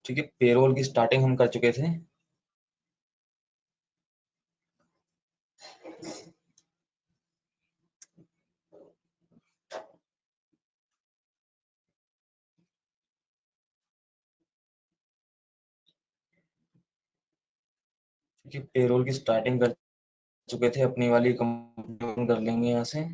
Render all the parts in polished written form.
ठीक है, पेरोल की स्टार्टिंग हम कर चुके थे। ठीक है, पेरोल की स्टार्टिंग कर चुके थे, अपनी वाली कंप्लीट कर लेंगे यहाँ से।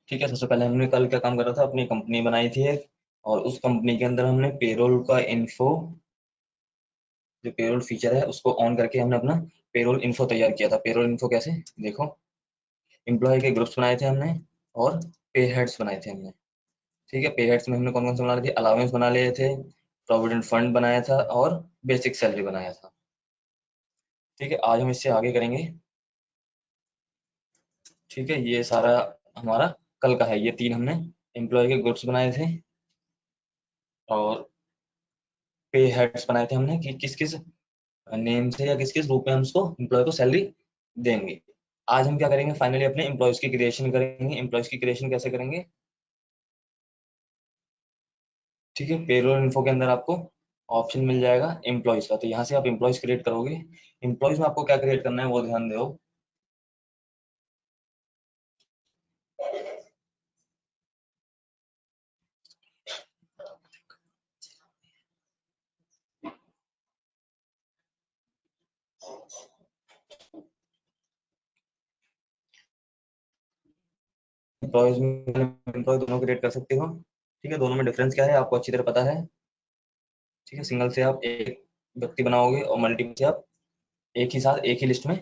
ठीक है, सबसे पहले हमने कल क्या काम करा था, अपनी कंपनी बनाई थी एक, और उस कंपनी के अंदर हमने पेरोल का इन्फो, जो पेरोल फीचर है उसको ऑन करके हमने अपना पेरोल इन्फो तैयार किया था। पेरोल इन्फो कैसे, देखो, एम्प्लॉय के ग्रुप्स बनाए थे हमने, और पे हेड्स बनाए थे हमने। ठीक है, पे हेड्स में हमने कौन कौन से बना लिए थे, अलाउंस बना लिए थे, प्रोविडेंट फंड बनाया था, और बेसिक सैलरी बनाया था। ठीक है, आज हम इससे आगे करेंगे। ठीक है, ये सारा हमारा कल का है। ये 3 हमने एम्प्लॉय के ग्रुप्स बनाए थे, और पे हेड्स बनाए थे हमने कि किस किस नेम से या किस किस रूप में हम उसको एम्प्लॉय को सैलरी देंगे। आज हम क्या करेंगे, फाइनली अपने एम्प्लॉयज की क्रिएशन करेंगे। एम्प्लॉयज की क्रिएशन कैसे करेंगे, ठीक है, पेरोल इन्फो के अंदर आपको ऑप्शन मिल जाएगा एम्प्लॉयज का, तो यहाँ से आप एम्प्लॉयज क्रिएट करोगे। एम्प्लॉयज में आपको क्या क्रिएट करना है वो ध्यान दो। एम्प्लॉयज में एम्प्लॉय दोनों क्रिएट कर सकते हो। ठीक है, दोनों में डिफरेंस क्या है आपको अच्छी तरह पता है। ठीक है, सिंगल से आप एक व्यक्ति बनाओगे, और मल्टीपल से आप एक ही साथ एक ही लिस्ट में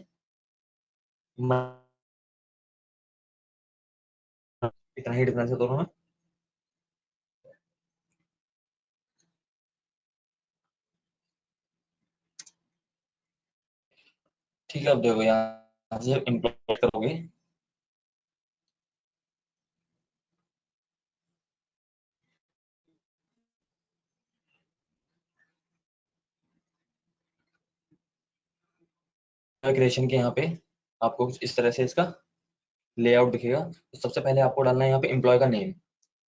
इतना ही डिफरेंस है दोनों में। ठीक है, अब देखो यहाँ से इम्प्लॉय करोगे, क्रिएशन के यहाँ पे आपको कुछ इस तरह से इसका लेआउट दिखेगा। तो सबसे पहले आपको डालना है यहाँ पे एम्प्लॉय का नेम।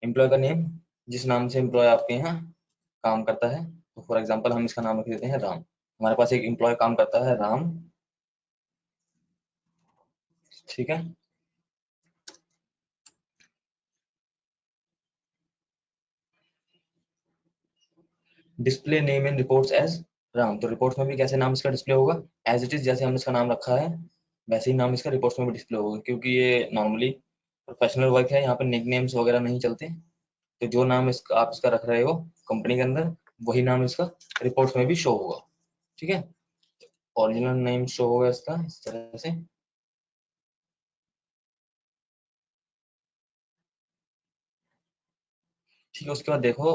एम्प्लॉय का नेम, जिस नाम से एम्प्लॉय आपके यहाँ काम करता है, तो फॉर एग्जांपल हम इसका नाम रख देते हैं राम। हमारे पास एक एम्प्लॉय काम करता है राम। ठीक है, display name in reports as Ram, तो रिपोर्ट्स में भी कैसे नाम इसका डिस्प्ले होगा, एज इट इज, जैसे हमने इसका नाम रखा है वैसे ही नाम इसका रिपोर्ट्स में भी डिस्प्ले होगा, क्योंकि ये नॉर्मली प्रोफेशनल वर्क है, यहाँ पे निक नेम्स वगैरह नहीं चलते। तो जो नाम इसका आप इसका रख रहे हो कंपनी के अंदर, वही नाम इसका रिपोर्ट्स में भी शो होगा। ठीक है, ओरिजिनल नेम शो होगा इसका इस तरह से। ठीक है, उसके बाद देखो,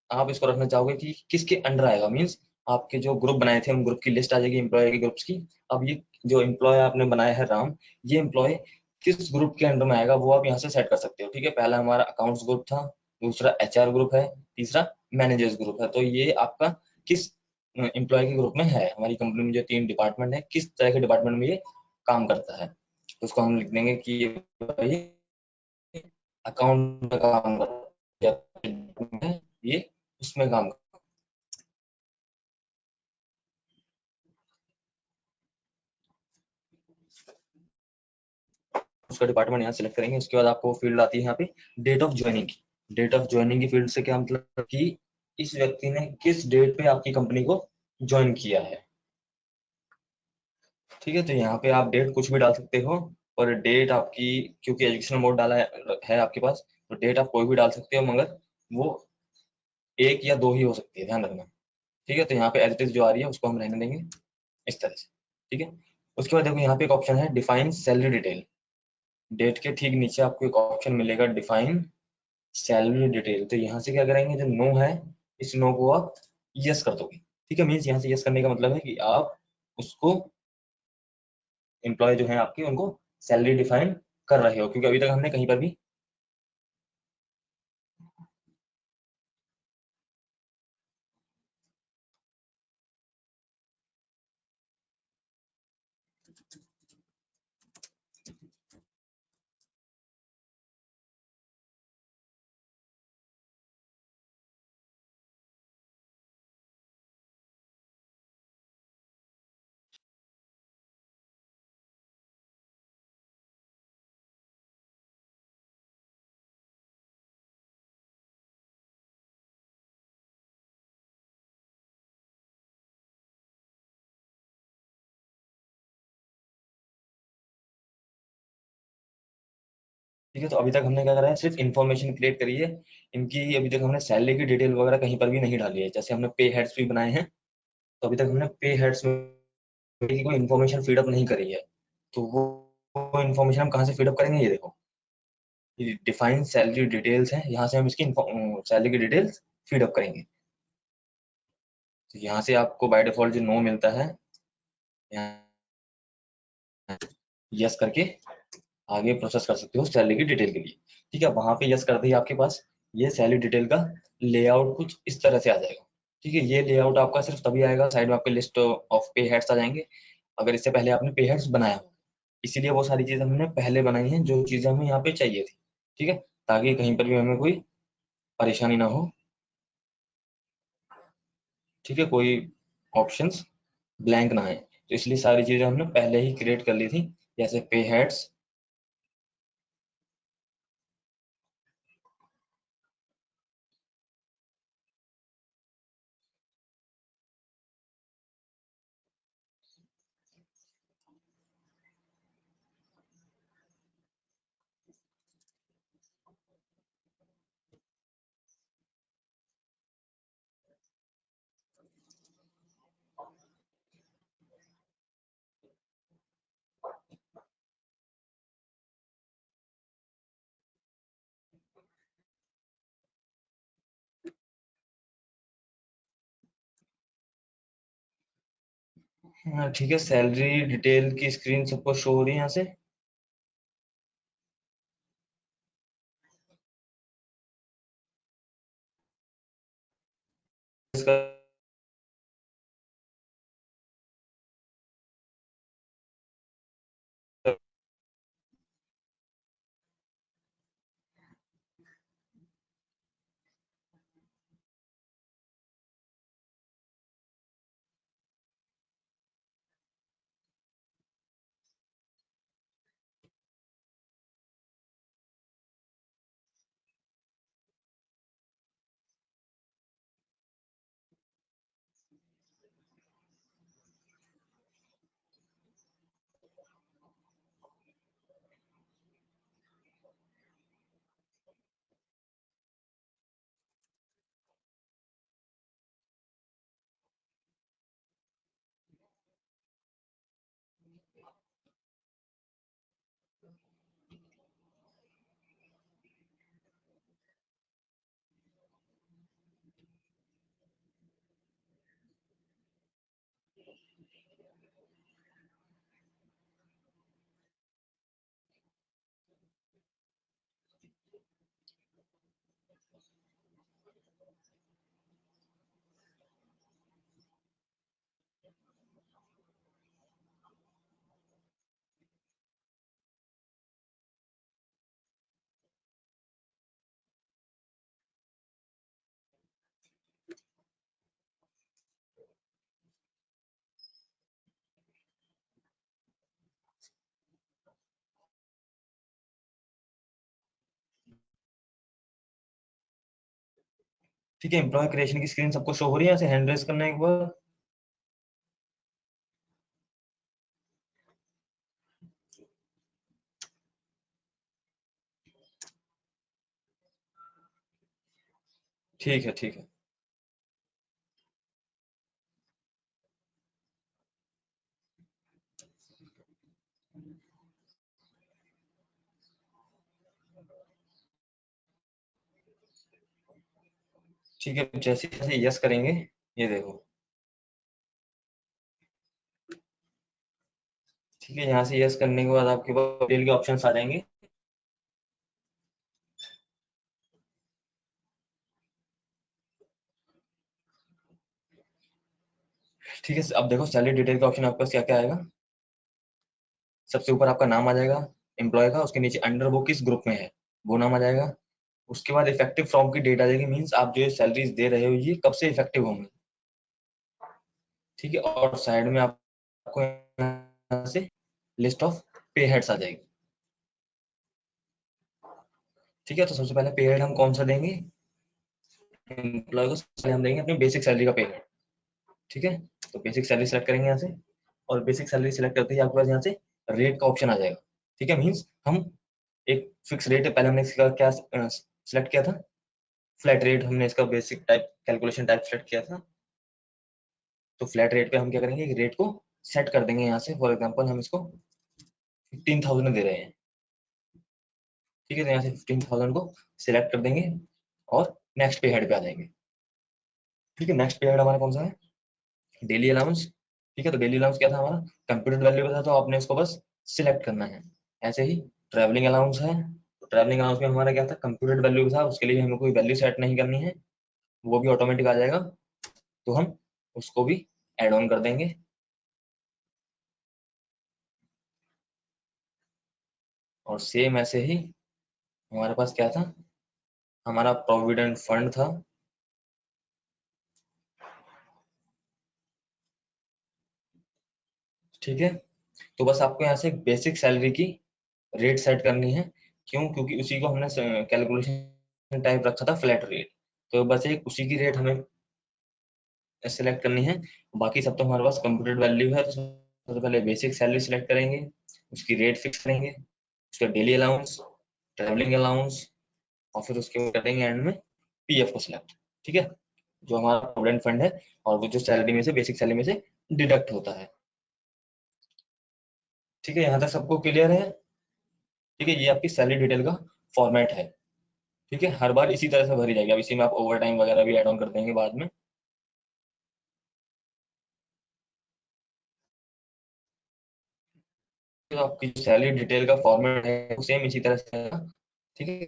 आप इसको रखना चाहोगे कि किसके अंडर आएगा, मीन्स आपके जो ग्रुप बनाए थे उन ग्रुप की लिस्ट आ जाएगी एम्प्लॉय के ग्रुप्स की। अब ये जो एम्प्लॉय आपने बनाया है राम, ये एम्प्लॉय किस ग्रुप के अंडर में आएगा वो आप यहाँ से सेट कर सकते हो। ठीक है, पहला हमारा अकाउंट्स ग्रुप था, दूसरा एचआर ग्रुप है, तीसरा मैनेजर्स ग्रुप है। तो ये आपका किस एम्प्लॉय के ग्रुप में है, हमारी कंपनी में जो 3 डिपार्टमेंट है किस तरह के डिपार्टमेंट में ये काम करता है, तो उसको हम लिख देंगे कि ये अकाउंट में काम करता है, ये उसमें काम करता है। उसका डिपार्टमेंट यहाँ सिलेक्ट करेंगे। उसके बाद आपको फील्ड आती है यहाँ पे डेट ऑफ ज्वाइनिंग की। डेट ऑफ ज्वाइनिंग की फील्ड से क्या मतलब कि इस व्यक्ति ने किस डेट पे आपकी कंपनी को ज्वाइन किया है। ठीक है, तो यहाँ पे आप डेट कुछ भी डाल सकते हो, और डेट आपकी, क्योंकि एजुकेशनल मोड डाला है आपके पास, तो डेट आप कोई भी डाल सकते हो, मगर वो 1 या 2 ही हो सकती है, ध्यान रखना। ठीक है, तो यहाँ पे एज इट इज जो आ रही है उसको हम रहने देंगे इस तरह से। ठीक है, उसके बाद देखो यहाँ पे एक ऑप्शन है डिफाइन सैलरी डिटेल। डेट के ठीक नीचे आपको एक ऑप्शन मिलेगा डिफाइन सैलरी डिटेल। तो यहाँ से क्या करेंगे, जो नो है इस नो को आप यस कर दोगे। ठीक है, मीन्स यहाँ से यस करने का मतलब है कि आप उसको एम्प्लॉय जो है आपके उनको सैलरी डिफाइन कर रहे हो, क्योंकि अभी तक हमने कहीं पर भी ठीक है। तो अभी तक हमने क्या करा है, सिर्फ इन्फॉर्मेशन क्रिएट करी है इनकी। अभी तक हमने सैलरी की डिटेल वगैरह कहीं पर भी नहीं डाली है। जैसे हमने पे हेड्स भी बनाए हैं, तो अभी तक हमने पे हेड्स में की कोई इन्फॉर्मेशन फीडअप नहीं करी है। तो वो इन्फॉर्मेशन हम कहाँ से फीडअप करेंगे, ये देखो, ये डिफाइन सैलरी डिटेल्स है, यहाँ से हम इसकी सैलरी की डिटेल्स फीडअप करेंगे। तो यहाँ से आपको बाय डिफॉल्ट जो नो मिलता है, यहाँ यस करके आगे प्रोसेस कर सकते हो सैलरी की डिटेल के लिए। ठीक है, वहां पे यस करते ही आपके पास ये सैलरी डिटेल का लेआउट कुछ इस तरह से आ जाएगा। ठीक है, ये लेआउट आपका सिर्फ तभी आएगा, साइड में आपके लिस्ट ऑफ पे हेड्स आ जाएंगे, अगर इससे पहले आपने पे हेड्स बनाया हो। इसीलिए वो सारी चीजें हमने पहले बनाई हैं, जो चीजें हमें यहाँ पे चाहिए थी। ठीक है, ताकि कहीं पर भी हमें कोई परेशानी ना हो। ठीक है, कोई ऑप्शंस ब्लैंक ना आए, तो इसलिए सारी चीजें हमने पहले ही क्रिएट कर ली थी, जैसे पे हेड्स। हाँ, ठीक है, सैलरी डिटेल की स्क्रीन सबको शो हो रही है यहाँ से। इसका ठीक है, एम्प्लॉय क्रिएशन की स्क्रीन सबको शो हो रही है ऐसे हैंड रेज करने के बाद। ठीक है, ठीक है। ठीक है, जैसे जैसे यस करेंगे, ये देखो, ठीक है, यहाँ से यस करने के बाद आपके पास डिटेल के ऑप्शंस आ जाएंगे। ठीक है, अब देखो सैलरी डिटेल का ऑप्शन आपके पास क्या क्या आएगा। सबसे ऊपर आपका नाम आ जाएगा एम्प्लॉय का, उसके नीचे अंडर वो किस ग्रुप में है वो नाम आ जाएगा। उसके बाद इफेक्टिव फ्रॉम की डेट आ जाएगी, मीन्स आप जो सैलरीज दे रहे हो ये कब से इफेक्टिव होंगी। ठीक है, और साइड में आपको यहाँ से लिस्ट ऑफ पे हेड्स आ जाएगी। ठीक है, तो सबसे पहले पे हेड हम कौन सा देंगे, एम्प्लॉय को पहले हम देंगे अपनी बेसिक सैलरी का पे हेड। ठीक है, तो बेसिक सैलरी सेलेक्ट करेंगे यहाँ से, और बेसिक सैलरी सेलेक्ट करते ही आपके पास यहाँ से रेट का ऑप्शन आ जाएगा। ठीक है, मीन्स हम एक फिक्स रेट है, पहले हमने इसका क्या सिलेक्ट किया था, फ्लैट रेट, हमने इसका basic type calculation type select किया था। तो फ्लैट रेट पे हम क्या करेंगे, रेट को सेट कर देंगे यहाँ से, फॉर एग्जांपल हम इसको 15,000 दे रहे हैं। ठीक है, तो यहाँ से 15,000 को सिलेक्ट कर देंगे और नेक्स्ट पे हेड पे आ जाएंगे। ठीक है, नेक्स्ट पे हेड हमारा कौन सा है, डेली अलाउंस। ठीक है, तो डेली अलाउंस क्या था हमारा, कंप्यूटर वैल्यू था, तो आपने इसको बस सिलेक्ट करना है। ऐसे ही ट्रैवलिंग अलाउंस है, तो ट्रैवलिंग अलाउंस में हमारा क्या था, कंप्यूटर वैल्यू था, उसके लिए हमें कोई वैल्यू सेट नहीं करनी है, वो भी ऑटोमेटिक आ जाएगा, तो हम उसको भी एड ऑन कर देंगे। और सेम ऐसे ही हमारे पास क्या था, हमारा प्रोविडेंट फंड था। ठीक है, तो बस आपको यहाँ से बेसिक सैलरी की रेट सेट करनी है। क्यों, क्योंकि उसी को हमने कैलकुलेशन टाइप रखा था फ्लैट रेट, तो बस एक उसी की रेट हमें सेलेक्ट करनी है। बाकी सब तो हमारे पास कंप्यूटेड वैल्यू है, तो सबसे पहले बेसिक सैलरी सेलेक्ट करेंगे, उसकी रेट फिक्स करेंगे, उसका डेली अलाउंस, ट्रैवलिंग अलाउंस, और फिर उसके बाद करेंगे एंड में पीएफ को सिलेक्ट। ठीक है, जो हमारा प्रोविडेंट फंड है, और वो जो सैलरी में से बेसिक सैलरी में से डिडक्ट होता है। ठीक है, यहाँ तक सबको क्लियर है। ठीक है, ये आपकी सैलरी डिटेल का फॉर्मेट है। ठीक है, हर बार इसी तरह से भरी जाएगी, अब इसी में आप ओवर टाइम वगैरह भी एड ऑन कर देंगे बाद में। तो आपकी सैलरी डिटेल का फॉर्मेट है सेम इसी तरह से है। ठीक है,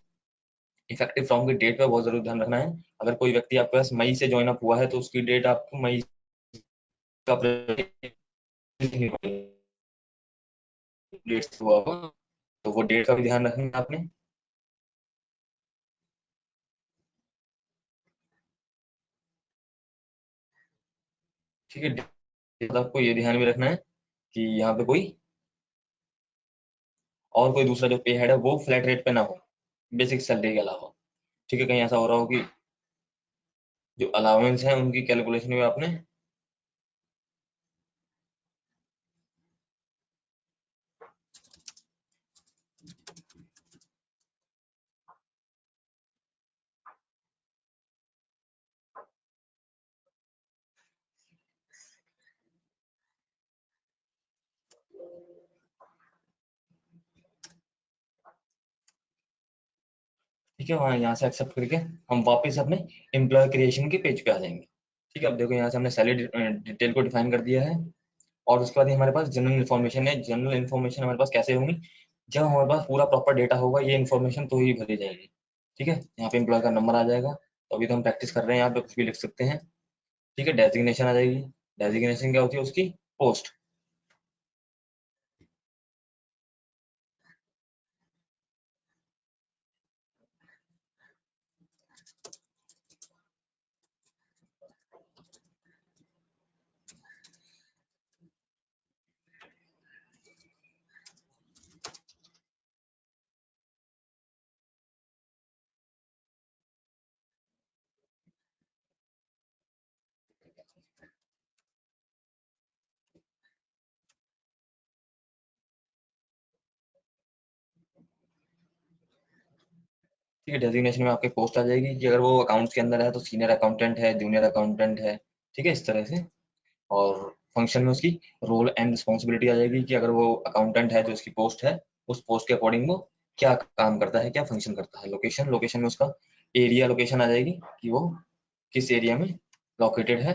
इफेक्टिव फ्रॉम की डेट पे बहुत जरूर ध्यान रखना है। अगर कोई व्यक्ति आपके पास मई से ज्वाइन अप हुआ है, तो उसकी डेट आपको मई का डेट से हुआ होगा, तो वो डेट का भी ध्यान रखना है आपने। ठीक है, तो आपको ये ध्यान में रखना है कि यहाँ पे कोई और कोई दूसरा जो पे हेड है वो फ्लैट रेट पे ना हो, बेसिक सैलरी के अलावा। ठीक है, कहीं ऐसा हो रहा हो कि जो अलाउंस है उनकी कैलकुलेशन में आपने, ठीक है, वहाँ यहाँ से एक्सेप्ट करके हम वापस अपने एम्प्लॉय क्रिएशन के पेज पे आ जाएंगे। ठीक है, अब देखो यहाँ से हमने सैलरी डिटेल को डिफाइन कर दिया है, और उसके बाद ये हमारे पास जनरल इन्फॉर्मेशन है। जनरल इन्फॉर्मेशन हमारे पास कैसे होंगी, जब हमारे पास पूरा प्रॉपर डेटा होगा ये इन्फॉर्मेशन तो ही भरी जाएगी। ठीक है, यहाँ पे एम्प्लॉय का नंबर आ जाएगा, तो अभी तो हम प्रैक्टिस कर रहे हैं, यहाँ पे कुछ भी लिख सकते हैं। ठीक है, डेजिग्नेशन आ जाएगी, डेजिग्नेशन क्या होती है, उसकी पोस्ट। ठीक है, डेजिग्नेशन में आपके पोस्ट आ जाएगी कि अगर वो अकाउंट्स के अंदर है तो सीनियर अकाउंटेंट है, जूनियर अकाउंटेंट है। ठीक है, इस तरह से। और फंक्शन में उसकी रोल एंड रिस्पॉन्सिबिलिटी आ जाएगी कि अगर वो अकाउंटेंट है, जो उसकी पोस्ट है, उस पोस्ट के अकॉर्डिंग वो क्या काम करता है, क्या फंक्शन करता है। लोकेशन, लोकेशन में उसका एरिया लोकेशन आ जाएगी कि वो किस एरिया में लोकेटेड है,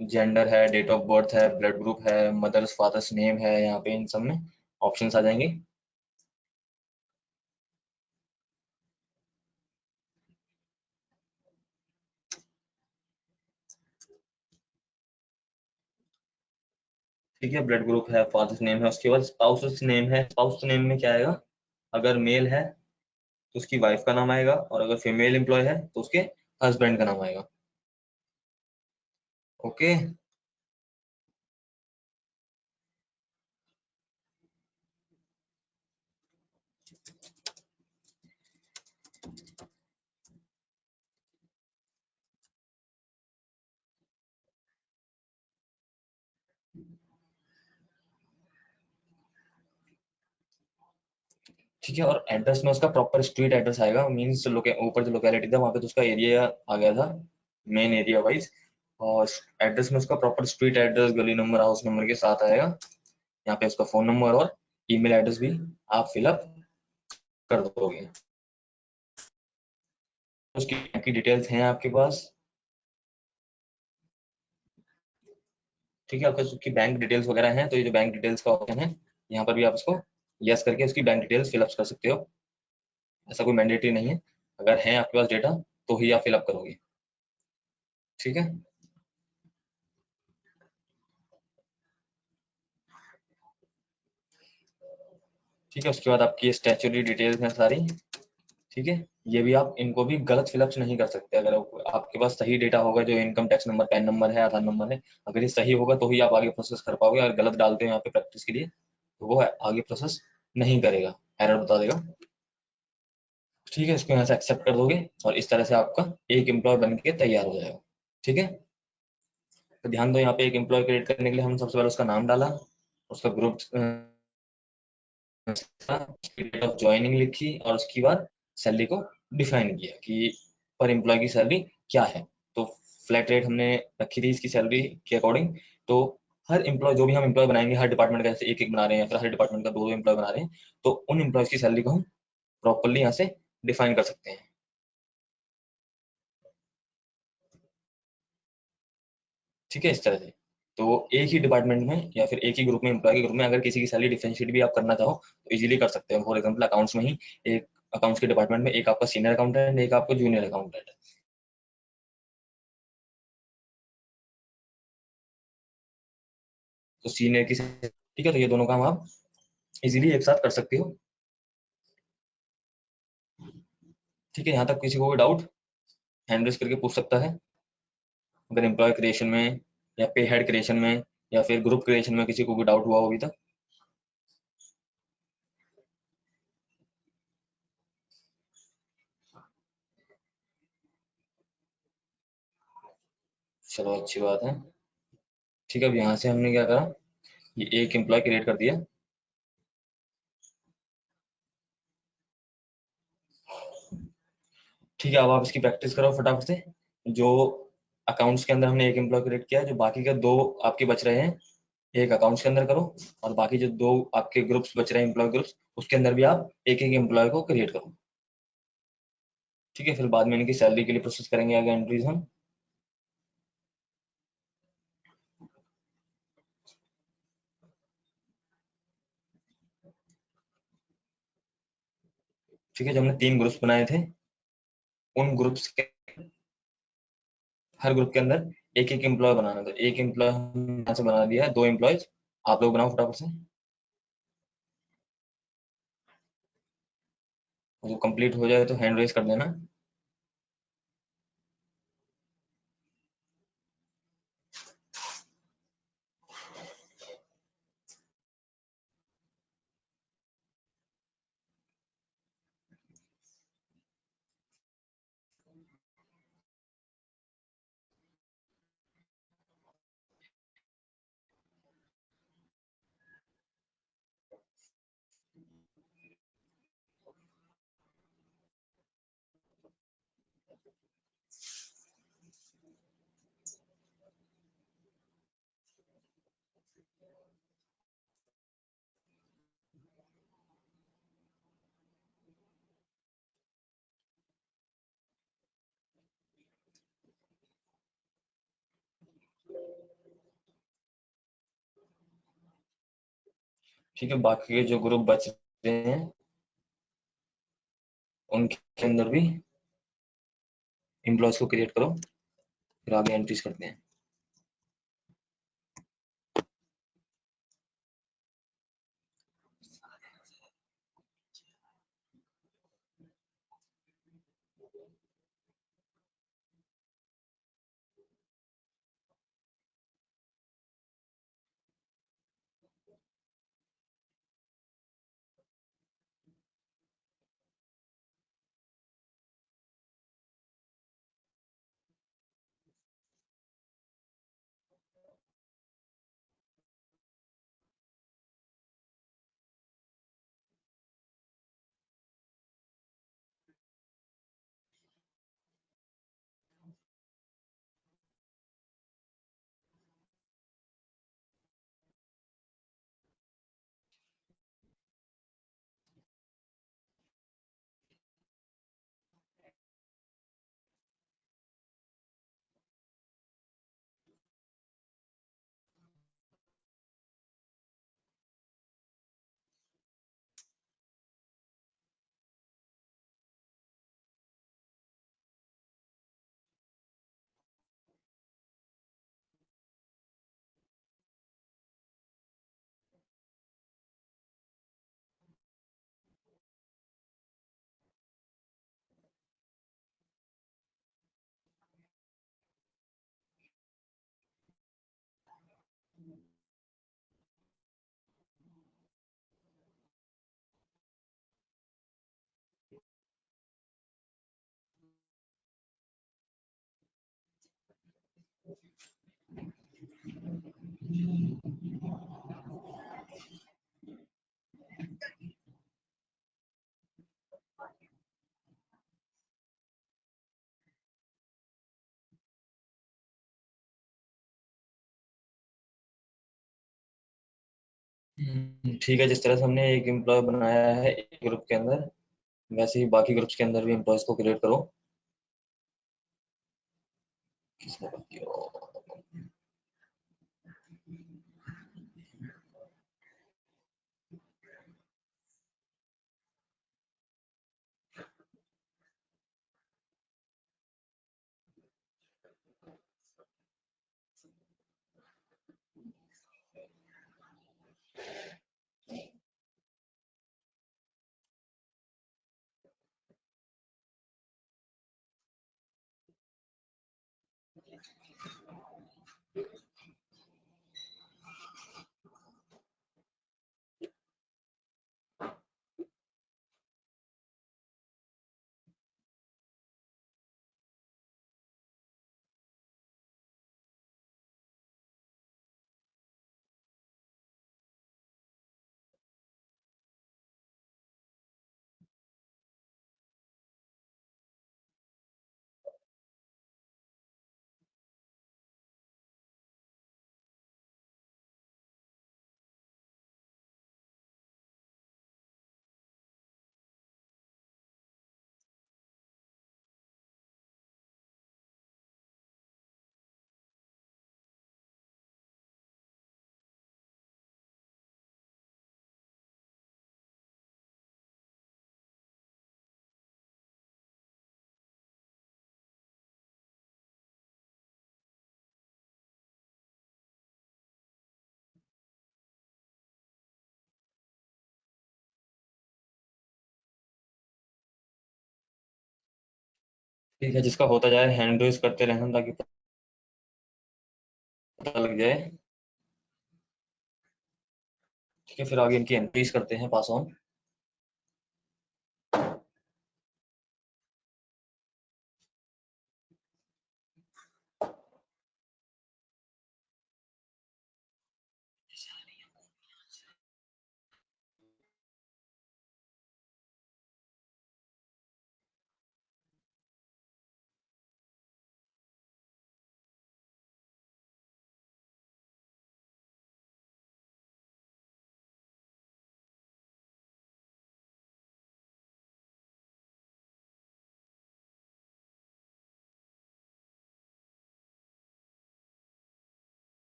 जेंडर है, डेट ऑफ बर्थ है, ब्लड ग्रुप है, मदर्स फादर्स नेम है, यहाँ पे इन सब में ऑप्शंस आ जाएंगे। ठीक है, ब्लड ग्रुप है, फादर्स नेम है, उसके बाद स्पाउस नेम है। स्पाउस नेम में क्या आएगा, अगर मेल है तो उसकी वाइफ का नाम आएगा, और अगर फीमेल एम्प्लॉय है तो उसके हस्बैंड का नाम आएगा। ओके। ठीक है, और एड्रेस में उसका प्रॉपर स्ट्रीट एड्रेस आएगा, मीन्स ऊपर जो लोकेलिटी था वहाँ पे तो उसका एरिया आ गया था, मेन एरिया वाइज, और एड्रेस में उसका प्रॉपर स्ट्रीट एड्रेस, गली नंबर, हाउस नंबर के साथ आएगा। यहाँ पे उसका फोन नंबर और ईमेल एड्रेस भी आप फिलअप कर दोगे। उसकी बैंक की डिटेल्स हैं आपके पास। ठीक है, आपके उसकी बैंक डिटेल्स वगैरह हैं, तो ये जो बैंक डिटेल्स का ऑप्शन है, यहाँ पर भी आप इसको यस करके उसकी बैंक डिटेल्स फिलअप कर सकते हो। ऐसा कोई मैंडेटरी नहीं है, अगर है आपके पास डेटा तो ही आप फिलअप करोगे। ठीक है। ठीक है, उसके बाद आपकी स्टैच्यूटरी डिटेल्स हैं सारी। ठीक है, ये भी आप इनको भी गलत फिलअप नहीं कर सकते। अगर आपके पास सही डेटा होगा, जो income tax number, pan number है, आधार नंबर है, अगर ये सही होगा तो ही आप आगे प्रोसेस कर पाओगे। अगर गलत डालते हो यहाँ पे प्रैक्टिस के लिए तो वो आगे प्रोसेस नहीं करेगा, एरर बता देगा। ठीक है, इसको यहाँ से एक्सेप्ट कर दोगे और इस तरह से आपका एक एम्प्लॉय बन के तैयार हो जाएगा। ठीक है, तो ध्यान दो, यहाँ पे एक एम्प्लॉय क्रिएट करने के लिए हम सबसे पहले उसका नाम डाला, उसका ग्रुप, डेट ऑफ ज्वाइनिंग लिखी, और उसके बाद सैलरी को डिफाइन किया कि पर एम्प्लॉय की सैलरी क्या है। तो फ्लैट रेट हमने रखी थी इसकी सैलरी के अकॉर्डिंग। तो हर एम्प्लॉय, जो भी हम एम्प्लॉय बनाएंगे, हर डिपार्टमेंट का जैसे एक एक बना रहे हैं या फिर हर डिपार्टमेंट का दो दो एम्प्लॉय बना रहे हैं, तो उन एम्प्लॉयज की सैलरी को हम प्रॉपरली यहाँ से डिफाइन कर सकते हैं। ठीक है, इस तरह से। तो एक ही डिपार्टमेंट में या फिर एक ही ग्रुप में, एम्प्लॉय के ग्रुप में, अगर किसी की सैलरी डिफरेंशिएट भी आप करना चाहो तो इजीली कर सकते हो। फॉर एग्जांपल अकाउंट्स में ही, एक अकाउंट्स के डिपार्टमेंट में एक आपका सीनियर अकाउंटेंट, एक आपका जूनियर अकाउंटेंट। तो सीनियर की, ठीक है, तो ये दोनों काम आप इजीली एक साथ कर सकते हो। ठीक है, यहाँ तक किसी को कोई डाउट हैंड रेज करके पूछ सकता है, अगर एम्प्लॉय क्रिएशन में या पे हेड क्रिएशन में या फिर ग्रुप क्रिएशन में किसी को कोई डाउट हुआ हो अभी तक। चलो, अच्छी बात है। ठीक है, अब यहाँ से हमने क्या करा, ये एक एम्प्लॉय क्रिएट कर दिया। ठीक है, अब आप इसकी प्रैक्टिस करो फटाफट से। जो अकाउंट्स के अंदर हमने एक एम्प्लॉय क्रिएट किया है, जो बाकी के दो आपके बच रहे हैं, एक अकाउंट्स के अंदर करो, और बाकी जो दो आपके ग्रुप्स बच रहे हैं, एम्प्लॉय ग्रुप्स, उसके अंदर भी आप एक एक एम्प्लॉय को क्रिएट करो। ठीक है, फिर बाद में इनकी सैलरी के लिए प्रोसेस करेंगे आगे एंट्रीज हम। ठीक है, जो हमने 3 ग्रुप्स बनाए थे, उन ग्रुप्स के हर ग्रुप के अंदर एक एक एम्प्लॉय बनाना था। एक एम्प्लॉय हमने यहाँ से बना दिया है, 2 एम्प्लॉयज। आप लोग बनाओ फटाफट से, जो कंप्लीट हो जाए तो हैंड रेज कर देना। ठीक है, बाकी के जो ग्रुप बच रहे हैं उनके अंदर भी एम्प्लॉयज को क्रिएट करो, फिर आगे एंट्रीज करते हैं। ठीक है, जिस तरह से हमने एक एम्प्लॉय बनाया है एक ग्रुप के अंदर, वैसे ही बाकी ग्रुप्स के अंदर भी एम्प्लॉयज को क्रिएट करो। किसने बाकी ठीक है, जिसका होता जाए हैंड रेज करते रहना ताकि पता लग जाए। ठीक है, फिर आगे इनकी एंट्रीज करते हैं, पास ऑन।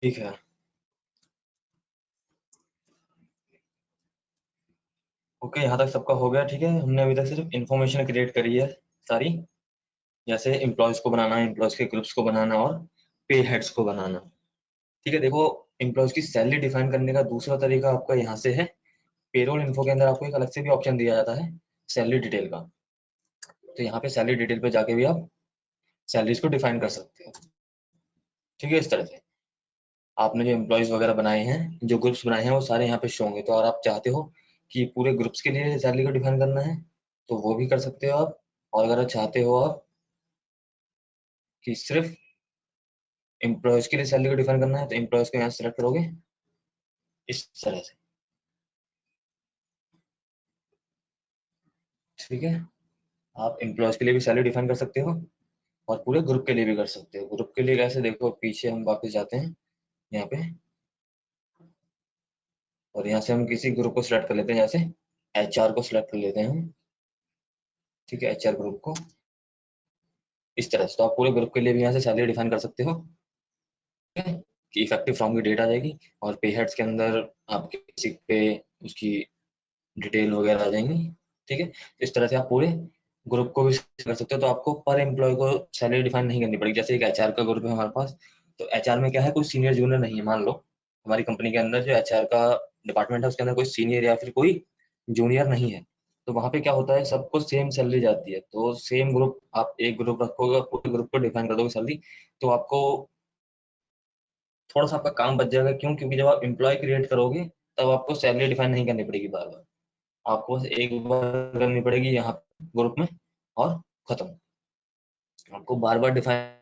ठीक है। ओके, यहाँ तक सबका हो गया। ठीक है, हमने अभी तक सिर्फ इन्फॉर्मेशन क्रिएट करी है सारी, जैसे एम्प्लॉयज को बनाना, एम्प्लॉयज के ग्रुप्स को बनाना और पे हेड्स को बनाना। ठीक है, देखो एम्प्लॉयज की सैलरी डिफाइन करने का दूसरा तरीका आपका यहाँ से है। पेरोल इन्फो के अंदर आपको एक अलग से भी ऑप्शन दिया जाता है सैलरी डिटेल का। तो यहाँ पे सैलरी डिटेल पे जाके भी आप सैलरीज को डिफाइन कर सकते हो। ठीक है, इस तरह से आपने जो एम्प्लॉयज वगैरह बनाए हैं, जो ग्रुप्स बनाए हैं, वो सारे यहाँ पे शो होंगे। तो अगर आप चाहते हो कि पूरे ग्रुप्स के लिए सैलरी को डिफाइन करना है तो वो भी कर सकते हो आप। और अगर आप चाहते हो आप कि सिर्फ एम्प्लॉयज के लिए सैलरी को डिफाइन करना है तो एम्प्लॉयज को यहाँ सेलेक्ट करोगे इस तरह से। ठीक है, आप एम्प्लॉयज के लिए भी सैलरी डिफाइन कर सकते हो और पूरे ग्रुप के लिए भी कर सकते हो। ग्रुप के लिए कैसे, देखो पीछे हम वापस जाते हैं यहाँ पे, और यहाँ से हम किसी ग्रुप को सिलेक्ट कर लेते हैं, जैसे एचआर को सिलेक्ट कर लेते हैं हम। ठीक है, एचआर ग्रुप को इस तरह से। तो आप पूरे ग्रुप के लिए भी यहाँ से सैलरी डिफाइन कर सकते हो। ठीक है, कि इफेक्टिव फ्रॉम की डेट आ जाएगी और पे हेड्स के अंदर आपके बेसिक पे उसकी डिटेल वगैरह आ जाएंगी। ठीक है, तो इस तरह से आप पूरे ग्रुप को भी कर सकते हो। तो आपको पर एम्प्लॉय को सैलरी डिफाइन नहीं करनी पड़ेगी। जैसे एक एचआर का ग्रुप है हमारे पास, तो एचआर में क्या है, कोई सीनियर जूनियर नहीं है। मान लो हमारी कंपनी के अंदर जो एचआर का डिपार्टमेंट है उसके अंदर कोई सीनियर या फिर कोई जूनियर नहीं है। तो वहां पे क्या होता है, सबको सेम सैलरी जाती है। तो सेम ग्रुप, आप एक ग्रुप रखोगे, पूरे ग्रुप को डिफाइन कर दोगे सैलरी, तो आपको थोड़ा सा आपका काम बच जाएगा। क्यों? क्योंकि जब आप एम्प्लॉय क्रिएट करोगे तब आपको सैलरी डिफाइन नहीं करनी पड़ेगी बार बार। आपको बस एक बार करनी पड़ेगी यहाँ ग्रुप में और खत्म। आपको बार बार डिफाइन,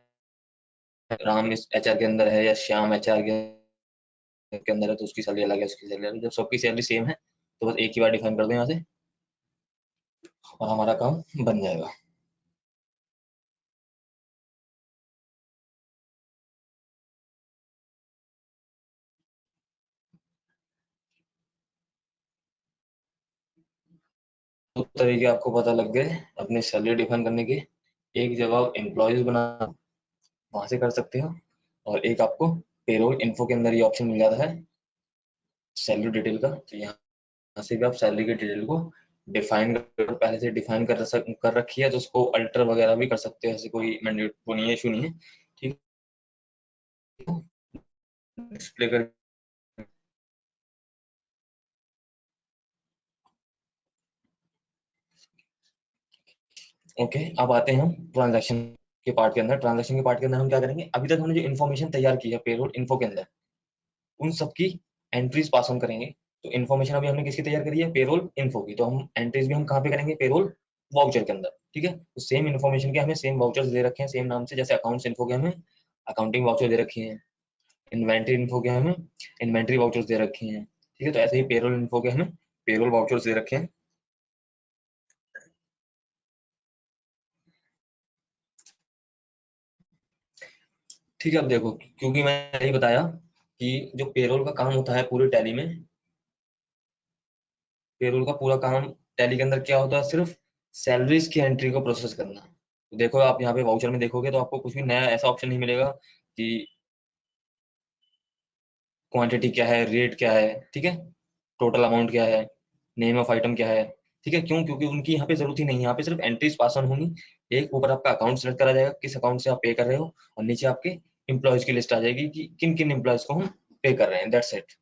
राम इस एचआर के अंदर है या श्याम एचआर के अंदर है तो उसकी सैलरी अलग है, उसकी सैलरी अलग है। जब सबकी सैलरी सेम है तो बस एक ही बार डिफाइन कर दो यहाँ से और हमारा काम बन जाएगा। दो तरीके आपको पता लग गए अपनी सैलरी डिफाइन करने के। एक जब आप एम्प्लॉयज बना, वहां से कर सकते हो, और एक आपको पेरोल इन्फो के अंदर ये ऑप्शन मिल जाता है सैलरी डिटेल का। तो यहाँ से भी आप सैलरी की डिटेल को डिफाइन कर, पहले से डिफाइन कर रखी है तो उसको अल्टर वगैरह भी कर सकते हो। ऐसे कोई मैंडेट वो नहीं है, इशू नहीं है। ठीक है, डिस्प्ले कर। ओके, अब आते हैं हम ट्रांजैक्शन के पार्ट के अंदर। ट्रांजैक्शन के पार्ट के अंदर हम क्या करेंगे, अभी तक हमने जो इन्फॉर्मेशन तैयार की है पेरोल इन्फो के अंदर, उन सबकी एंट्रीज पास ऑन करेंगे। तो इन्फॉर्मेशन अभी हमने किसकी तैयार करी है, पेरोल इन्फो की। तो हम एंट्रीज भी हम कहाँ पे करेंगे, पेरोल वाउचर के अंदर। ठीक है, तो सेम इन्फॉर्मेशन के हमें सेम वाउचर्स दे रखे हैं सेम नाम से। जैसे अकाउंट्स इन्फो के हमें अकाउंटिंग वाउचर दे रखी है, इन्वेंट्री इन्फो के हमें इन्वेंट्री वाउचर्स दे रखे हैं। ठीक है, तो ऐसे ही पेरोल इन्फो के हमें पेरोल वाउचर्स दे रखे हैं। ठीक है, अब देखो क्योंकि मैंने यही बताया कि जो पेरोल का काम होता है पूरी टैली में, पेरोल का पूरा काम टैली के अंदर क्या होता है, सिर्फ सैलरीज की एंट्री को प्रोसेस करना। तो देखो आप यहाँ पे वाउचर में देखोगे तो आपको कुछ भी नया ऐसा ऑप्शन नहीं मिलेगा कि क्वांटिटी क्या है, रेट क्या है, ठीक है, टोटल अमाउंट क्या है, नेम ऑफ आइटम क्या है। ठीक है, क्यों? क्योंकि उनकी यहाँ पे जरूरत ही नहीं है। यहाँ पे सिर्फ एंट्रीज पास ऑन होंगी। एक ऊपर आपका अकाउंट सेलेक्ट करा जाएगा किस अकाउंट से आप पे कर रहे हो, और नीचे आपके एम्प्लॉयज की लिस्ट आ जाएगी कि किन किन एम्प्लॉयज को हम पे कर रहे हैं। That's it.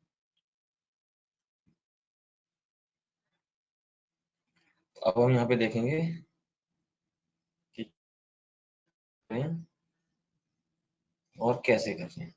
अब हम यहाँ पे देखेंगे कि करें और कैसे करें।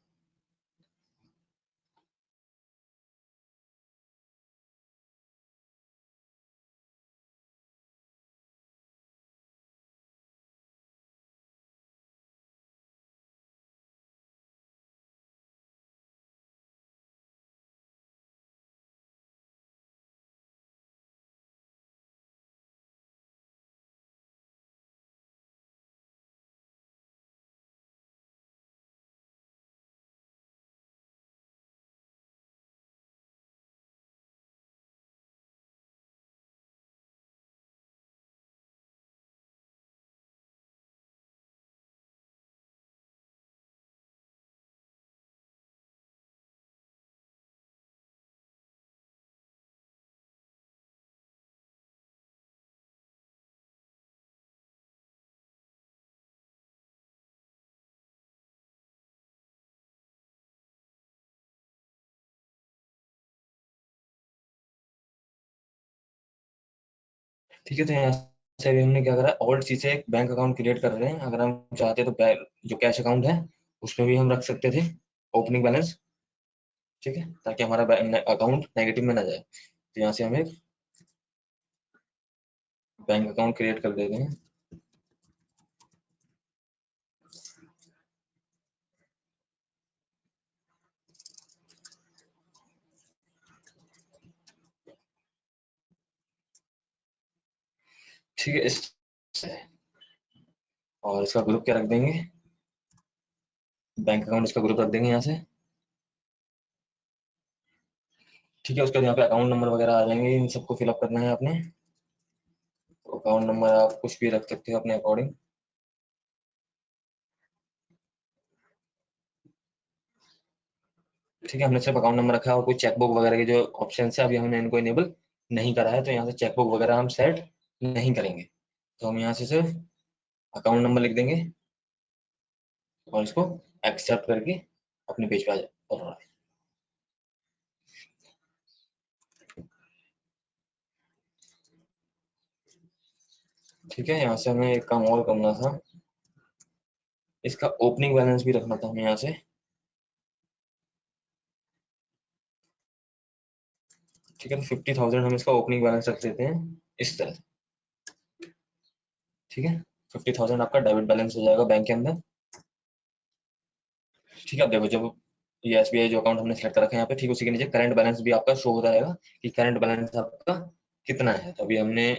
ठीक है, तो यहाँ से अभी हमने क्या करा, ऑल्ट सी से एक बैंक अकाउंट क्रिएट कर रहे हैं। अगर हम चाहते तो जो कैश अकाउंट है उसमें भी हम रख सकते थे ओपनिंग बैलेंस, ठीक है, ताकि हमारा अकाउंट नेगेटिव में ना जाए। तो यहाँ से हम एक बैंक अकाउंट क्रिएट कर देते हैं। ठीक है, इस और इसका ग्रुप क्या रख देंगे, बैंक अकाउंट, इसका ग्रुप रख देंगे यहाँ से। ठीक है, उसके बाद यहाँ पे अकाउंट नंबर वगैरह आ जाएंगे, इन सबको फिलअप करना है आपने। तो अकाउंट नंबर आप कुछ भी रख सकते हो अपने अकॉर्डिंग। ठीक है, हमने सिर्फ अकाउंट नंबर रखा है और कोई चेकबुक वगैरह के जो ऑप्शन है अभी हमने इनको इनेबल नहीं करा है, तो यहाँ से चेकबुक वगैरह हम सेट नहीं करेंगे। तो हम यहाँ से सिर्फ अकाउंट नंबर लिख देंगे और इसको एक्सेप्ट करके अपने पेज पे आ जाए। ठीक है, यहाँ से हमें एक काम और करना था, इसका ओपनिंग बैलेंस भी रखना था हमें यहाँ से। ठीक है, तो 50,000 हम इसका ओपनिंग बैलेंस रख देते हैं इस तरह से। ठीक है, 50,000 आपका डेबिट बैलेंस हो जाएगा बैंक के अंदर। ठीक है, अब देखो जब ये एसबीआई जो अकाउंट हमने सेलेक्ट कर रखा है यहाँ पे, ठीक उसी के नीचे करंट बैलेंस भी आपका शो हो जाएगा कि करंट बैलेंस आपका कितना है। तो अभी हमने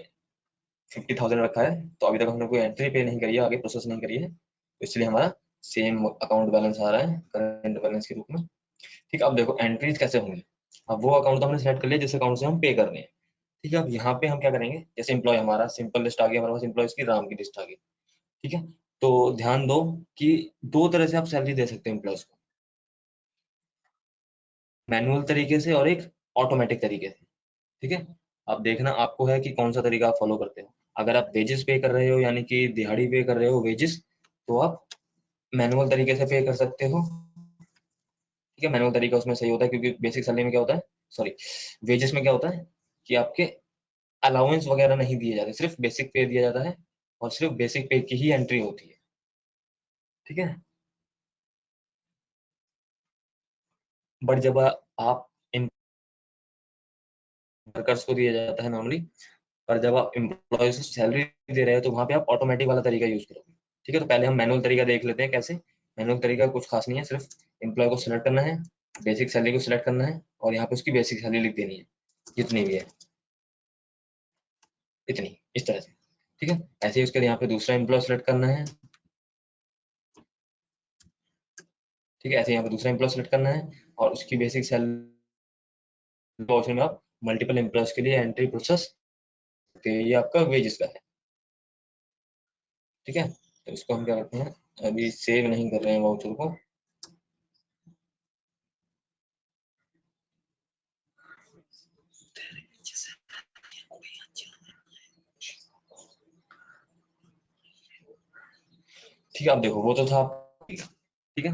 50,000 रखा है, तो अभी तक हमने कोई एंट्री पे नहीं करी है, आगे प्रोसेस नहीं करी है, तो इसलिए हमारा सेम अकाउंट बैलेंस आ रहा है करंट बैलेंस के रूप में। ठीक है, अब देखो एंट्रीज कैसे होंगे। अब वो अकाउंट तो हमने सेलेक्ट कर लिया जिस अकाउंट से हम पे कर रहे हैं। ठीक है, अब यहाँ पे हम क्या करेंगे, जैसे एम्प्लॉय हमारा सिंपल लिस्ट आ गया हमारे पास, एम्प्लॉयज की राम की लिस्ट आ गई। ठीक है, तो ध्यान दो कि दो तरह से आप सैलरी दे सकते हैं एम्प्लॉयज को, मैनुअल तरीके से और एक ऑटोमेटिक तरीके से। ठीक है, अब देखना आपको है कि कौन सा तरीका आप फॉलो करते हो। अगर आप वेजेस पे कर रहे हो यानी कि दिहाड़ी पे कर रहे हो वेजेस, तो आप मैनुअल तरीके से पे कर सकते हो। ठीक है, मैनुअल तरीका उसमें सही होता है क्योंकि बेसिक सैलरी में क्या होता है, सॉरी, वेजेस में क्या होता है कि आपके अलाउंस वगैरह नहीं दिए जाते, सिर्फ बेसिक पे दिया जाता है और सिर्फ बेसिक पे की ही एंट्री होती है। ठीक है, बट जब आप वर्कर्स को दिया जाता है नॉर्मली, पर जब आप एम्प्लॉयज को सैलरी दे रहे हो तो वहां पे आप ऑटोमेटिक वाला तरीका यूज करोगे। ठीक है, तो पहले हम मैनुअल तरीका देख लेते हैं कैसे। मैनुअल तरीका कुछ खास नहीं है, सिर्फ एम्प्लॉय को सिलेक्ट करना है, बेसिक सैलरी को सिलेक्ट करना है और यहाँ पे उसकी बेसिक सैलरी लिख देनी है, जितनी भी है इतनी, इस तरह से। ठीक है, ऐसे ही उसके बाद यहाँ पे दूसरा एम्प्लॉय सेलेक्ट करना है। ठीक है, ऐसे यहाँ पे दूसरा एम्प्लॉय सेलेक्ट करना है और उसकी बेसिक सैलरी ऑप्शन में आप मल्टीपल एम्प्लॉयज के लिए एंट्री प्रोसेस, ये आपका वेजेस का है। ठीक है, तो इसको हम क्या करते हैं, अभी सेव नहीं कर रहे हैं वाउचर को। ठीक है, अब देखो वो तो था। ठीक है,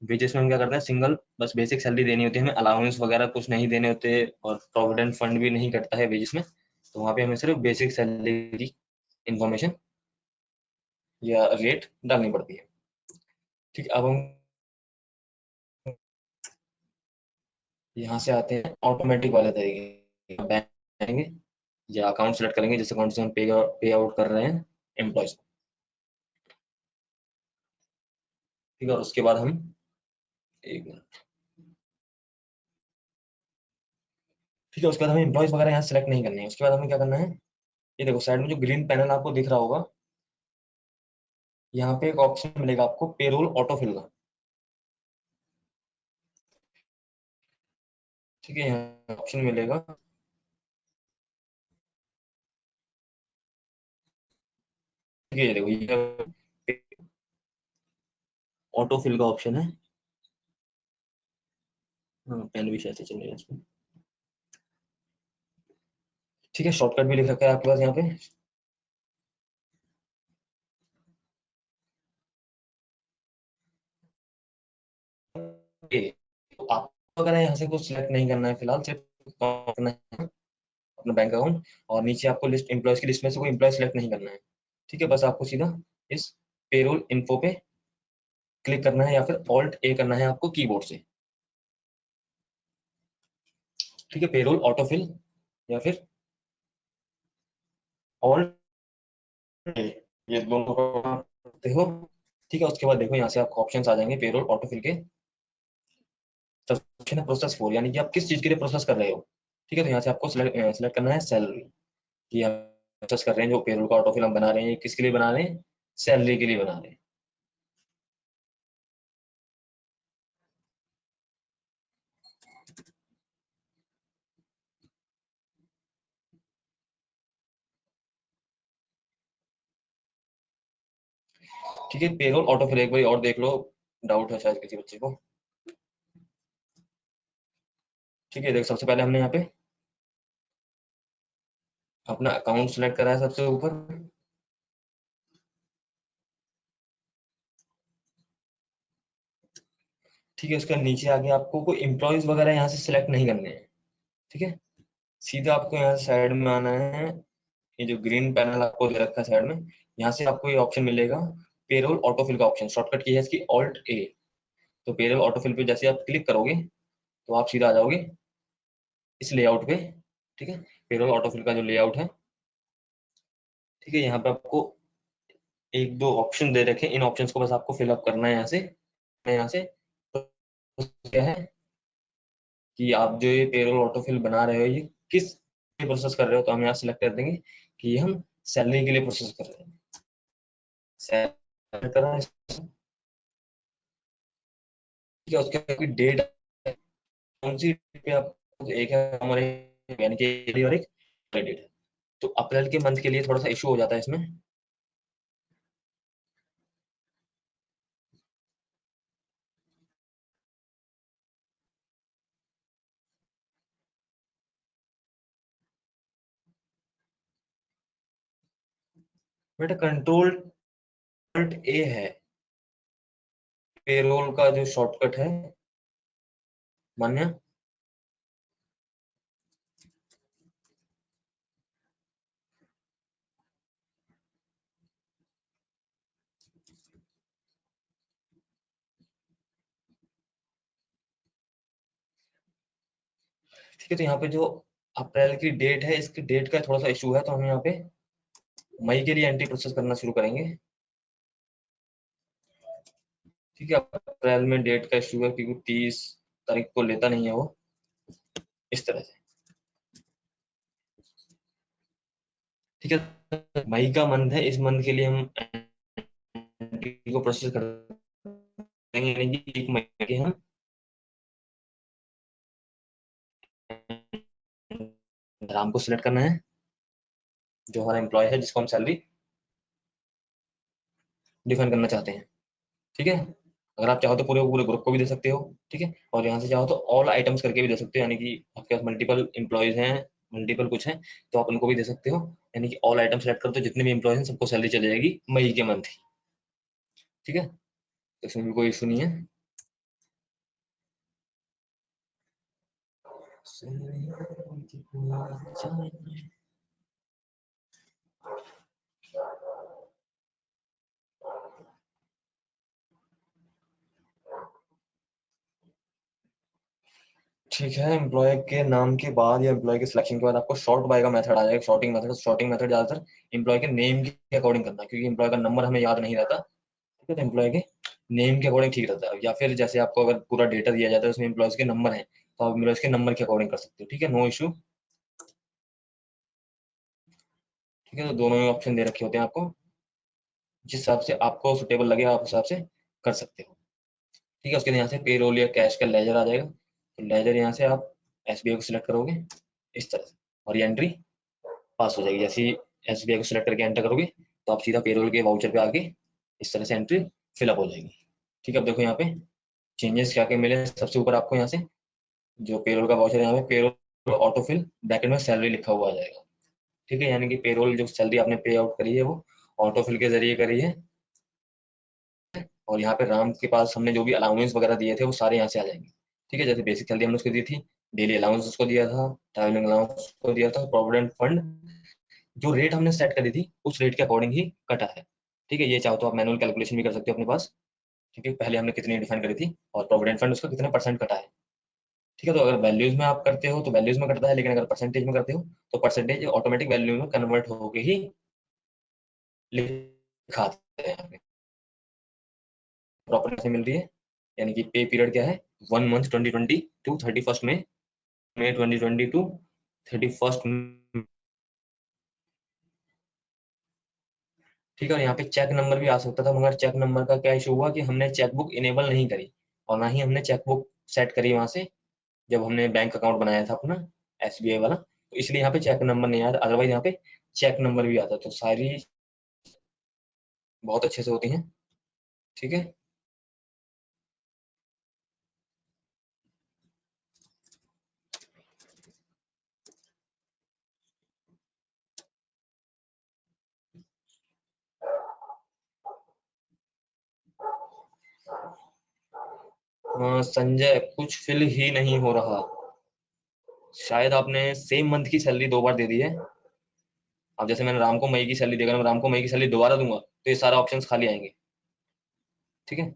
वेजेस में हम क्या करते हैं, सिंगल बस बेसिक सैलरी देनी होती है हमें, अलाउंस वगैरह कुछ नहीं देने होते और प्रोविडेंट फंड भी नहीं कटता है वेजेस में। तो वहाँ पे हमें सिर्फ बेसिक सैलरी की इंफॉर्मेशन या रेट डालनी पड़ती है। ठीक है, अब हम यहाँ से आते हैं ऑटोमेटिक वाले तरीके, बैंक जाएंगे या अकाउंट सेलेक्ट करेंगे जिस अकाउंट से हम पे आउट कर रहे हैं एम्प्लॉयज को। ठीक है, और उसके बाद हम एक मिनट, ठीक है, उसके बाद हमें एम्प्लॉयज वगैरह यहाँ सेलेक्ट नहीं करने हैं। उसके बाद हमें क्या करना है, ये देखो साइड में जो ग्रीन पैनल आपको दिख रहा होगा, यहाँ पे एक ऑप्शन मिलेगा आपको पेरोल ऑटो फिल का। ठीक है, यहाँ ऑप्शन मिलेगा। ठीक है, ये देखो ये ऑटो फिल का ऑप्शन है। हाँ, पेन भी शायद से चल रही है इसमें। ठीक है, शॉर्टकट भी लिख रखा है आपके पास यहाँ पे। ये तो आपको अगर यहाँ से कुछ सिलेक्ट नहीं करना है फिलहाल, सिर्फ करना है अपना बैंक अकाउंट, और नीचे आपको लिस्ट एम्प्लॉयज की लिस्ट में से कोई एम्प्लॉय सेलेक्ट नहीं करना है। ठीक है, बस आपको सीधा इस पेरोल इन्फो पे क्लिक करना है या फिर ऑल्ट ए करना है आपको कीबोर्ड से। ठीक है, पेरोल ऑटोफिल या फिर ऑल्ट ए, ये दोनों करते हो। ठीक है, उसके बाद देखो यहाँ से आपको ऑप्शंस आ जाएंगे पेरोल ऑटोफिल के। ऑप्शन है प्रोसेस फॉर, यानी कि आप किस चीज के लिए प्रोसेस कर रहे हो। ठीक है, तो यहाँ से आपको सेलेक्ट करना है सैलरी, कि हम प्रोसेस कर रहे हैं जो पेरोल का ऑटोफिल हम बना रहे हैं, ये किसके लिए बना रहे हैं, सैलरी के लिए बना रहे हैं। ठीक है, पेरोल ऑटोफिल एक बार और देख लो, डाउट है शायद किसी बच्चे को। ठीक है, देख सबसे पहले हमने यहाँ पे अपना अकाउंट सेलेक्ट करा है सबसे ऊपर। ठीक है, उसके नीचे आगे आपको कोई एम्प्लॉयज वगैरह यहाँ से सिलेक्ट नहीं करने हैं। ठीक है, सीधा आपको यहाँ साइड में आना है, ये जो ग्रीन पैनल आपको दे रखा है साइड में, यहाँ से आपको ये ऑप्शन मिलेगा पेरोल ऑटोफिल का ऑप्शन, शॉर्टकट की है इसकी ऑल्ट ए। तो पेरोल ऑटोफिल पे जैसे आप क्लिक करोगे तो आप सीधा आ जाओगे इस लेआउट पे। ठीक है, पेरोल ऑटोफिल का जो लेआउट है। ठीक है, यहाँ पे आपको एक दो ऑप्शन दे रखे हैं, इन ऑप्शंस को बस आपको फिलअप करना है यहाँ से। यहाँ से तो क्या है कि आप जो ये पेरोल ऑटोफिल बना रहे हो ये किस प्रोसेस कर रहे हो, तो हम यहाँ सेलेक्ट कर देंगे कि ये हम सैलरी के लिए प्रोसेस कर रहे हैं। सैलरी कर रहे हैं। ठीक है, उसके बाद कोई डेट कौन सी पे आप, एक है हमारे यानी कि daily और एक डेट है। तो अप्रैल के मंथ के लिए थोड़ा सा इशू हो जाता है इसमें। बेटा कंट्रोल ए है पेरोल का जो शॉर्टकट है, मान्य। ठीक है, तो यहाँ पे जो अप्रैल की डेट है, इसकी डेट का थोड़ा सा इशू है, तो हम यहाँ पे मई के लिए एंट्री प्रोसेस करना शुरू करेंगे। ठीक है, अप्रैल में डेट का इशू है क्योंकि 30 तारीख को लेता नहीं है वो, इस तरह से। ठीक है, मई का मंथ है, इस मंथ के लिए हम एंट्री को प्रोसेस करेंगे, यानी कि 1 मई के हम राम को सिलेक्ट करना है, जो हमारा एम्प्लॉय है जिसको हम सैलरी डिफाइन करना चाहते हैं। ठीक है, अगर आप चाहो तो पूरे पूरे ग्रुप को भी दे सकते हो। ठीक है, और यहाँ से चाहो तो ऑल आइटम्स करके भी दे सकते हो, यानी कि आपके पास मल्टीपल एम्प्लॉयज हैं, मल्टीपल कुछ हैं, तो आप उनको भी दे सकते हो। यानी कि ऑल आइटम सेलेक्ट करो तो जितने भी एम्प्लॉय हैं सबको सैलरी चली जाएगी मई के मंथ ही। ठीक है, तो इसमें भी कोई इशू नहीं है। ठीक है, एम्प्लॉय के नाम के बाद या एम्प्लॉय के सिलेक्शन के बाद आपको शॉर्ट बाय का मेथड आ जाएगा, शॉर्टिंग मेथड। शॉर्टिंग मेथड ज्यादातर एम्प्लॉय के नेम के अकॉर्डिंग करना है, क्योंकि एम्प्लॉय का नंबर हमें याद नहीं रहता। ठीक है, तो एम्प्लॉय के नेम के अकॉर्डिंग ठीक रहता है, या फिर जैसे आपको अगर पूरा डेटा दिया जाता है उसमें एम्प्लॉयज के नंबर है, तो आप एम्प्लॉयज के नंबर के अकॉर्डिंग कर सकते हो। ठीक है, नो इशू। ठीक है, तो दोनों ही ऑप्शन दे रखे होते हैं आपको, जिस हिसाब से आपको सुटेबल लगे आप उस हिसाब से कर सकते हो। ठीक है, उसके बाद यहाँ से पेरोल या कैश का लेजर आ जाएगा, तो लेजर यहाँ से आप एसबीआई को सिलेक्ट करोगे इस तरह से, और ये एंट्री पास हो जाएगी। जैसे ही एसबीआई को सिलेक्ट करके एंटर करोगे तो आप सीधा पेरोल के वाउचर पे आके इस तरह से एंट्री फिलअप हो जाएगी। ठीक है, अब देखो यहाँ पे चेंजेस क्या क्या मिले। सबसे ऊपर आपको यहाँ से जो पेरोल का वाउचर है, यहाँ पे पेरोल ऑटोफिल ब्रैकेट में सैलरी लिखा हुआ आ जाएगा। ठीक है, यानी कि पेरोल जो सैलरी आपने पे आउट करी है वो ऑटोफिल के जरिए करी है, और यहाँ पे राम के पास हमने जो भी अलाउंस वगैरह दिए थे वो सारे यहाँ से आ जाएंगे। ठीक है, जैसे बेसिक सैलरी हमने उसको दी थी, डेली अलाउंस उसको दिया था, ट्रैवलिंग अलाउंस उसको दिया था, प्रोविडेंट फंड जो रेट हमने सेट करी थी उस रेट के अकॉर्डिंग ही कटा है। ठीक है, ये चाहो तो आप मैनुअल कैलकुलेशन भी कर सकते हो अपने पास। ठीक है, पहले हमने कितनी डिफाइन करी थी और प्रोविडेंट फंड उसका कितने परसेंट कटा है। ठीक है, तो अगर वैल्यूज में आप करते हो तो वैल्यूज में कटता है, लेकिन अगर परसेंटेज में करते हो तो परसेंटेज ऑटोमेटिक वैल्यू में कन्वर्ट होके ही लिखा आता है यहाँ पे। प्रॉपर्टी से मिल रही है, यानी कि पे पीरियड क्या है, 1 मंथ 2020 टू 31 मई 2020 टू 31। ठीक है, और यहाँ पे चेक नंबर भी आ सकता था, मगर चेक नंबर का क्या इशू हुआ कि हमने चेकबुक इनेबल नहीं करी और ना ही हमने चेकबुक सेट करी वहां से जब हमने बैंक अकाउंट बनाया था अपना एसबीआई वाला, तो इसलिए यहाँ पे चेक नंबर नहीं आया, अदरवाइज यहाँ पे चेक नंबर भी आता। तो सारी बहुत अच्छे से होती हैं। ठीक है। संजय, कुछ फिल ही नहीं हो रहा। शायद आपने सेम मंथ की सैलरी 2 बार दे दी है। अब जैसे मैंने राम को मई की सैलरी देगा, मैं राम को मई की सैलरी दोबारा दूंगा तो ये सारा ऑप्शंस खाली आएंगे। ठीक है।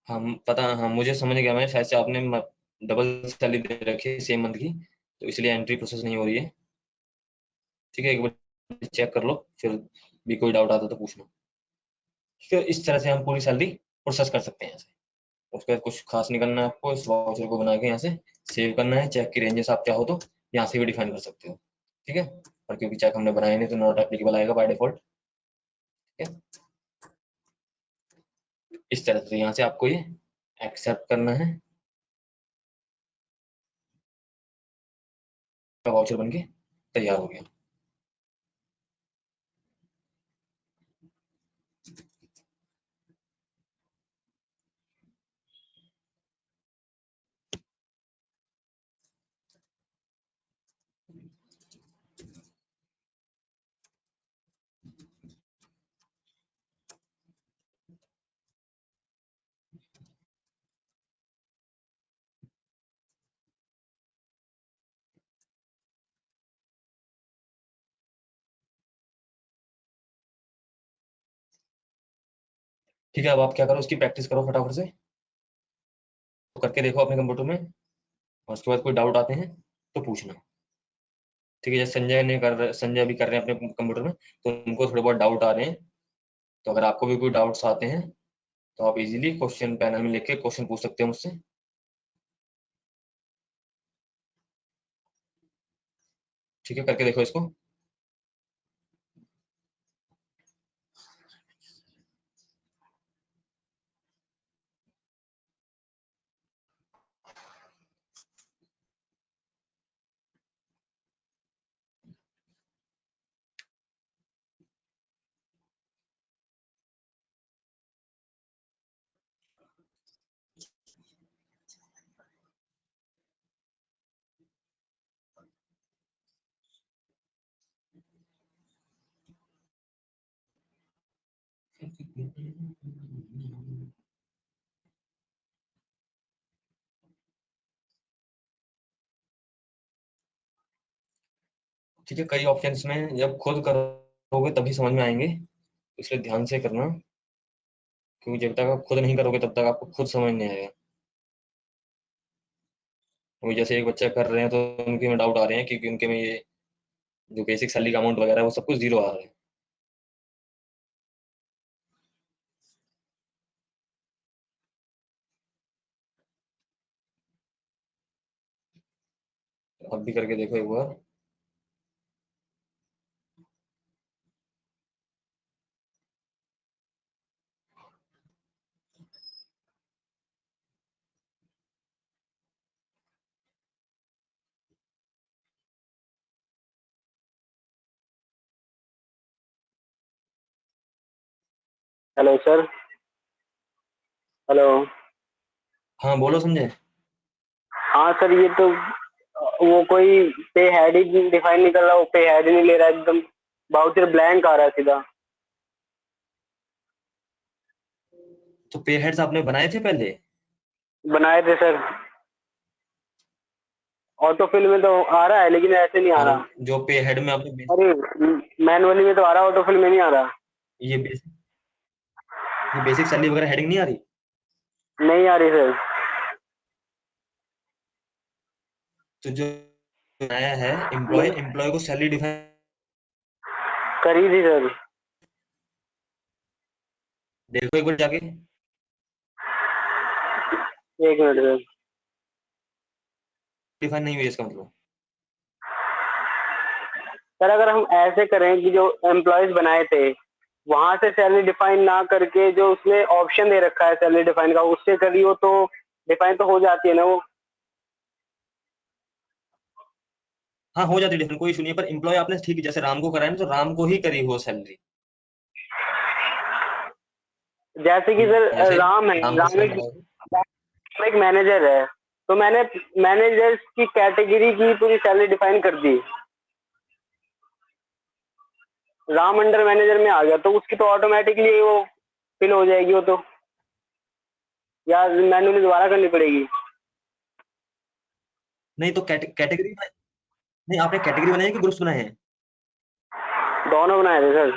हम पता, हाँ मुझे समझ गया, मैं शायद से आपने डबल सैलरी दे रखी है सेम मंथ की, तो इसलिए एंट्री प्रोसेस नहीं हो रही है। ठीक है, एक बार चेक कर लो, फिर भी कोई डाउट आता तो पूछना। ठीक है, इस तरह से हम पूरी सैलरी प्रोसेस कर सकते हैं यहाँ से। उसके बाद कुछ खास नहीं करना है आपको, इस वाउचर को बना के यहाँ से सेव करना है। चेक की रेंजेस आप चाहो तो यहाँ से भी डिफाइन कर सकते हो। ठीक है, और क्योंकि चेक हमने बनाए नहीं तो नॉट एप्लीकेबल आएगा बाय डिफॉल्ट। ठीक है, इस तरह से यहाँ से आपको ये एक्सेप्ट करना है, वाउचर बन के तैयार हो गया। ठीक है, अब आप क्या करो, उसकी प्रैक्टिस करो फटाफट से, तो करके देखो अपने कंप्यूटर में, और उसके बाद कोई डाउट आते हैं तो पूछना। ठीक है, जैसे संजय भी कर रहे हैं अपने कंप्यूटर में, तो उनको थोड़े बहुत डाउट आ रहे हैं, तो अगर आपको भी कोई डाउट्स आते हैं तो आप इजीली क्वेश्चन पैनल में लिख के क्वेश्चन पूछ सकते हो मुझसे। ठीक है, करके देखो इसको। ठीक है, कई ऑप्शंस में जब खुद करोगे तभी समझ में आएंगे, इसलिए ध्यान से करना, क्योंकि जब तक आप खुद नहीं करोगे तब तक आपको खुद समझ नहीं आएगा। वो जैसे एक बच्चा कर रहे हैं तो उनके में डाउट आ रहे हैं, क्योंकि उनके में ये जो बेसिक सैलरी का अमाउंट वगैरह है वो सब कुछ जीरो आ रहा है। अब भी करके देखो एक बार। Hello sir. हेलो। हाँ बोलो संजय। हाँ सर, ये तो वो कोई पे हेड ही डिफाइन नहीं कर रहा, वो पे हेड ही नहीं ले रहा, एकदम बाउचर ब्लैंक आ रहा है सीधा। तो पे हेड्स आपने बनाए थे पहले? बनाए थे सर। ऑटो फिल में तो आ रहा है, लेकिन ऐसे नहीं आ और रहा। जो पे हेड में आपने अरे मैनुअली में तो आ रहा, ऑटो फिल में नहीं आ रहा। ये बेसिक ये बेसिक सैलरी वगैरह हेडिंग नहीं आ रही? नहीं आ रही सर। तो जो बनाया है एम्प्लॉय एम्प्लॉय को सैलरी डिफाइन करी थी सर। देखो एक बार जाके। एक मिनट सर। डिफाइन नहीं हुई है इसका मतलब। सर अगर हम ऐसे करें कि जो एम्प्लॉयज बनाए थे वहां से सैलरी डिफाइन ना करके जो उसमें ऑप्शन दे रखा है सैलरी डिफाइन का, उससे करी हो तो डिफाइन तो हो जाती है ना वो। हाँ हो जाती है डिफाइन, कोई इशू नहीं है, पर एम्प्लॉय आपने ठीक जैसे राम को कराया ना, तो राम को ही करी हो सैलरी। जैसे कि सर जैसे राम है, राम को राम सैलरी एक बनाई। राम एक मैनेजर है, तो मैंने मैनेजर्स की कैटेगरी की पूरी सैलरी डिफाइन कर दी। राम अंडर मैनेजर में आ गया तो उसकी तो ऑटोमेटिकली वो फिल हो जाएगी वो तो, या मैनुअली दोबारा करनी पड़ेगी? नहीं तो कैटेगरी नहीं, आपने कैटेगरी बनाई है कि ग्रुप्स बनाए हैं? दोनों बनाए थे सर।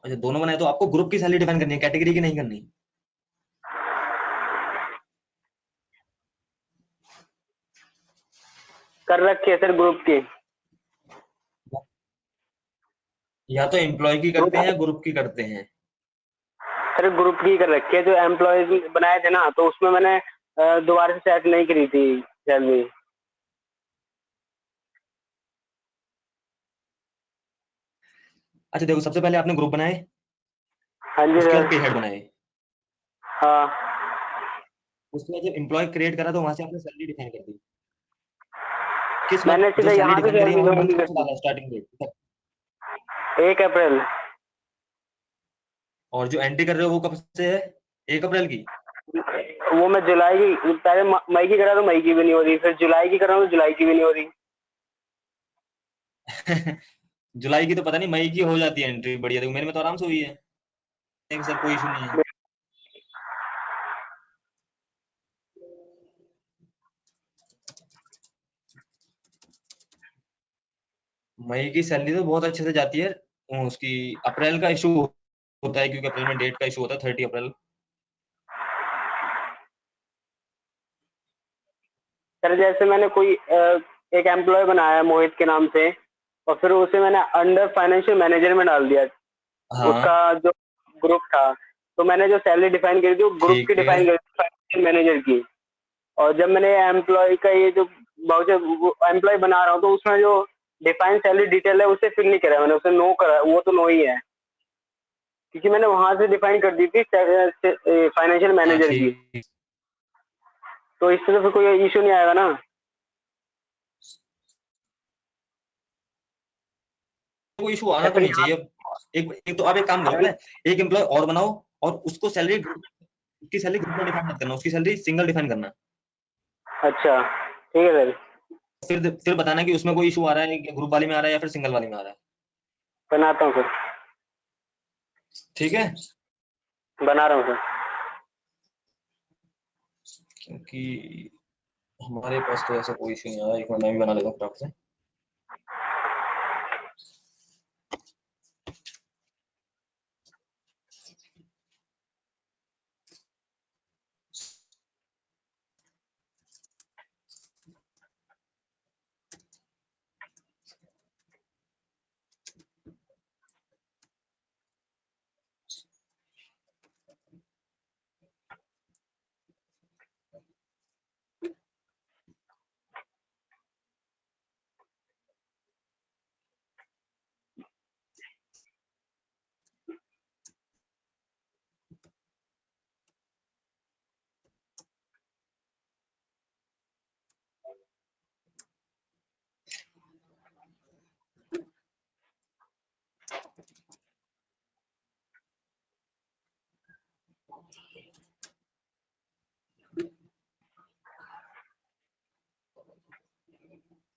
अच्छा दोनों बनाए, तो आपको ग्रुप की सैलरी डिफाइन करनी है, कैटेगरी की नहीं करनी। कर रखी है सर ग्रुप की। या तो एम्प्लॉय की करते हैं ग्रुप या ग्रुप की करते हैं। सर ग्रुप की कर रखी है, जो एम्प्लॉयज बनाए थे ना तो उसमें मैंने दोबारा से सेट नहीं करी थी सैलरी। अच्छा देखो, सबसे पहले आपने ग्रुप बनाए, हाँ जी उसके सर। बाद पे हेड बनाए, हाँ। उसके बाद जब एम्प्लॉय क्रिएट करा तो वहां से आपने सैलरी डिफाइन कर दी। किस मैंने मंथ जो सीधा सैलरी यहाँ से डिफाइन करी है, सैलरी वहां ज्वाइन मंथ कौन कर सा दी। डाला स्टार्टिंग डेट? 1 अप्रैल। और जो एंट्री कर रहे हो वो कब से है? 1 अप्रैल की? वो मैं जुलाई की पहले मई की करा तो मई की भी नहीं हो रही, फिर जुलाई की कर रहा हूँ तो जुलाई की भी नहीं हो रही। जुलाई की तो पता नहीं, मई की हो जाती है एंट्री, बढ़िया। देखो मेरे में तो आराम से हुई है, एक सर कोई इशू नहीं है। मई की सैलरी तो बहुत अच्छे से जाती है। उसकी अप्रैल का इशू होता है, क्योंकि अप्रैल में डेट का इशू होता है, 30 अप्रैल। सर जैसे मैंने कोई एक एम्प्लॉय बनाया मोहित के नाम से, और फिर उसे मैंने अंडर फाइनेंशियल मैनेजर में डाल दिया, उसका हाँ जो ग्रुप था, तो मैंने जो सैलरी डिफाइन करी थी वो ग्रुप की ठीक है। डिफाइन करी थी, फाइनेंशियल मैनेजर की। और जब मैंने एम्प्लॉय का ये जो एम्प्लॉय बना रहा हूँ तो उसमें जो डिफाइन सैलरी डिटेल है उसे फिल नहीं करा मैंने, उसे नो करा, वो तो नो ही है, क्योंकि मैंने वहां से डिफाइन कर दी थी फाइनेंशियल हाँ मैनेजर की। ठीक, तो इससे तो फिर कोई इशू नहीं आएगा ना? कोई इशू या आना तो फिर नहीं यहाँ चाहिए। एक तो आप एक काम करो, पता है, एक एम्प्लॉय और बनाओ, और उसको सैलरी, उसकी सैलरी ग्रुप में डिफाइन मत करना, उसकी सैलरी सिंगल डिफाइन करना। अच्छा ठीक है सर। फिर बताना कि उसमें कोई इशू आ रहा है कि ग्रुप वाले में आ रहा है या फिर सिंगल वाले में आ रहा है। बनाता हूँ सर। ठीक है। बना रहा हूँ सर। क्योंकि हमारे पास तो ऐसा कोई इशू नहीं आ रहा, एक मिनट मैं भी बना लेता हूँ फटाफट से।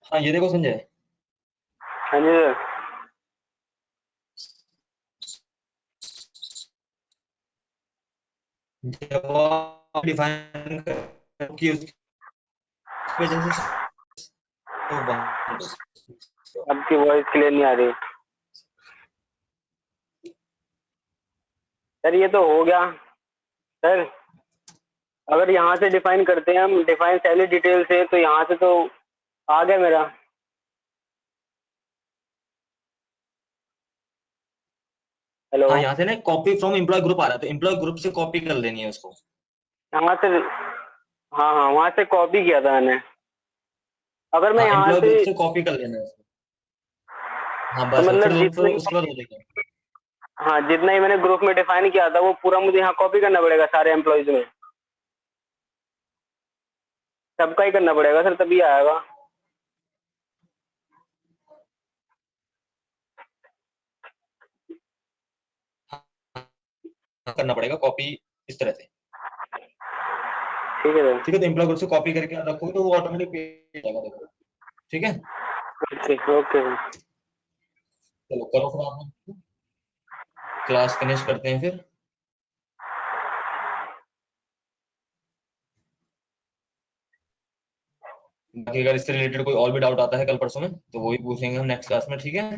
हाँ ये देखो संजय, हाँ जी सर। जब आप डिफाइन कि उसकी वजह से तो आपकी वॉइस क्लियर नहीं आ रही सर। ये तो हो गया सर। अगर यहाँ से डिफाइन करते हैं हम, डिफाइन सैलरी डिटेल से, तो यहाँ से तो आ गया मेरा। हेलो। हाँ, यहाँ से ना कॉपी फ्रॉम एम्प्लॉय ग्रुप आ रहा है, तो एम्प्लॉय ग्रुप से कॉपी कर लेनी है उसको। यहाँ से, हाँ हाँ, वहाँ से कॉपी किया था मैंने। अगर मैं हाँ, यहाँ एम्प्लॉय से, ग्रुप से कॉपी कर लेना है उसको। हाँ तो बस, और फिर मतलब जितना ही, उसके बाद हो जाएगा। हाँ, जितना ही मैंने ग्रुप में डिफाइन किया था वो पूरा मुझे यहाँ कॉपी करना पड़ेगा सारे एम्प्लॉयज में? सबका ही करना पड़ेगा सर, तभी आएगा? हाँ, करना पड़ेगा कॉपी इस तरह से। ठीक है सर। ठीक है, तो एम्प्लॉय ग्रुप से कॉपी करके रखोगे तो वो ऑटोमेटिक पेज जाएगा, देखो। ठीक है, ओके ओके सर। चलो करो फिर आप, क्लास फिनिश करते हैं फिर। बाकी अगर इससे रिलेटेड कोई और भी डाउट आता है कल परसों में, तो वो भी पूछेंगे हम नेक्स्ट क्लास में, ठीक है।